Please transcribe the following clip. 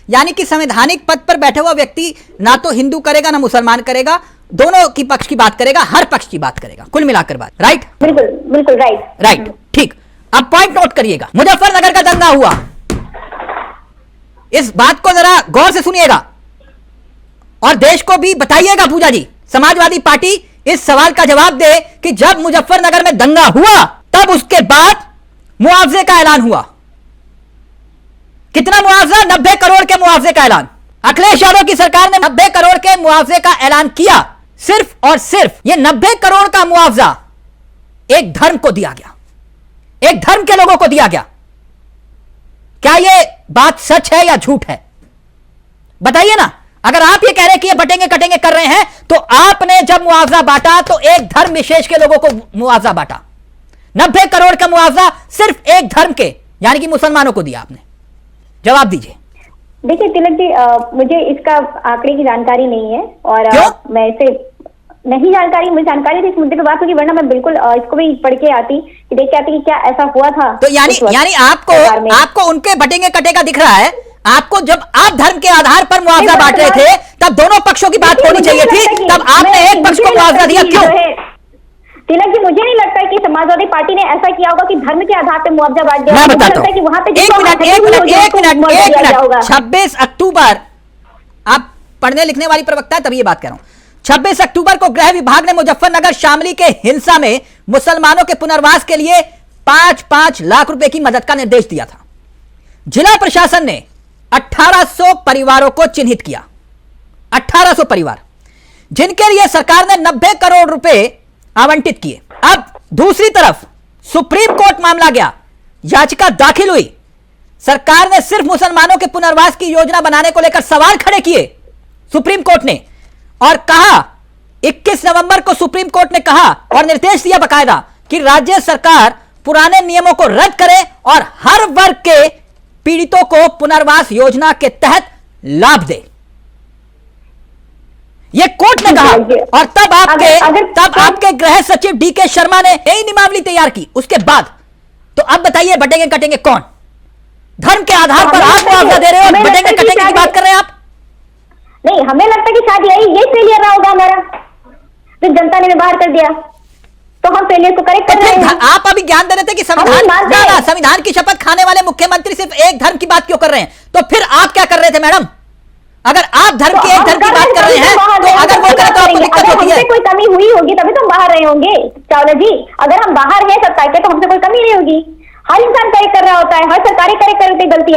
यानी कि संवैधानिक पद पर बैठा हुआ व्यक्ति ना तो हिंदू करेगा ना मुसलमान करेगा, दोनों की पक्ष की बात करेगा, हर पक्ष की बात करेगा, कुल मिलाकर बात। राइट, बिल्कुल बिल्कुल राइट, ठीक। अब पॉइंट नोट करिएगा, मुजफ्फरनगर का दंगा हुआ, इस बात को जरा गौर से सुनिएगा और देश को भी बताइएगा। पूजा जी, समाजवादी पार्टी इस सवाल का जवाब दे कि जब मुजफ्फरनगर में दंगा हुआ तब उसके बाद मुआवजे का ऐलान हुआ। कितना मुआवजा? 90 करोड़ के मुआवजे का ऐलान। अखिलेश यादव की सरकार ने 90 करोड़ के मुआवजे का ऐलान किया। सिर्फ और सिर्फ ये 90 करोड़ का मुआवजा एक धर्म को दिया गया, एक धर्म के लोगों को दिया गया। क्या ये बात सच है या झूठ है? बताइए ना। अगर आप ये कह रहे हैं कि ये बटेंगे कटेंगे कर रहे हैं, तो आपने जब मुआवजा बांटा तो एक धर्म विशेष के लोगों को मुआवजा बांटा। 90 करोड़ का मुआवजा सिर्फ एक धर्म के यानी कि मुसलमानों को दिया आपने। जवाब दीजिए। देखिए तिलक जी, मुझे इसका आंकड़े की जानकारी नहीं है और मैं इसे नहीं जानकारी, मुझे जानकारी थी इस मुद्दे पे बात होगी, वरना मैं बिल्कुल इसको भी पढ़ के आती कि देख के आती कि क्या ऐसा हुआ था। तो यानी आपको उनके बटेंगे कटेगा दिख रहा है। आपको जब आप धर्म के आधार पर मुआवजा बांट रहे थे तब दोनों पक्षों की बात होनी चाहिए थी, तब आपने एक पक्ष को मुआवजा दिया। क्यों? तिलक जी, मुझे नहीं लगता कि समाजवादी पार्टी ने ऐसा किया होगा कि धर्म के आधार पर मुआवजा बांट दिया। मैं बताता हूं, कि वहां पे एक मिनट 26 अक्टूबर, आप पढ़ने लिखने वाली प्रवक्ता है तभी ये बात कह रहा हूं। 26 अक्टूबर को गृह विभाग ने मुजफ्फरनगर शामली के हिंसा में मुसलमानों के पुनर्वास के लिए 5-5 लाख रुपए की मदद का निर्देश दिया था। जिला प्रशासन ने 1800 परिवारों को चिन्हित किया, 1800 परिवार, जिनके लिए सरकार ने 90 करोड़ रुपए आवंटित किए। अब दूसरी तरफ सुप्रीम कोर्ट मामला गया, याचिका दाखिल हुई। सरकार ने सिर्फ मुसलमानों के पुनर्वास की योजना बनाने को लेकर सवाल खड़े किए सुप्रीम कोर्ट ने, और कहा 21 नवंबर को सुप्रीम कोर्ट ने कहा और निर्देश दिया बकायदा कि राज्य सरकार पुराने नियमों को रद्द करे और हर वर्ग के पीड़ितों को पुनर्वास योजना के तहत लाभ दे। यह कोर्ट ने कहा। और तब आपके गृह सचिव डीके शर्मा ने नई नियमावली तैयार की उसके बाद। तो अब बताइए बटेंगे कटेंगे कौन? धर्म के आधार पर आप मुआवजा दे रहे हो और बटेंगे कटेंगे की बात कर रहे हैं आप? नहीं, हमें लगता है कि शायद ये फेलियर रहा होगा हमारा, तो जनता ने बाहर कर दिया, तो हम फेलियर को करेक्ट कर रहे हैं। आप अभी ज्ञान दे रहे थे कि संविधान की शपथ खाने वाले मुख्यमंत्री सिर्फ एक धर्म की बात क्यों कर रहे हैं? तो फिर आप क्या कर रहे थे मैडम? अगर आप धर्म की एक धर्म की बात कर रहे हैं तो अगर वो करें तो आपको दिक्कत होती है। कोई कमी हुई होगी तभी तो हम बाहर रहे होंगे चावला जी। अगर हम बाहर हैं सत्ता के तो हमसे कोई कमी नहीं होगी। हर इंसान करेक्ट कर रहा होता है, हर सरकारी करेक्ट कर रही होती है गलतियां।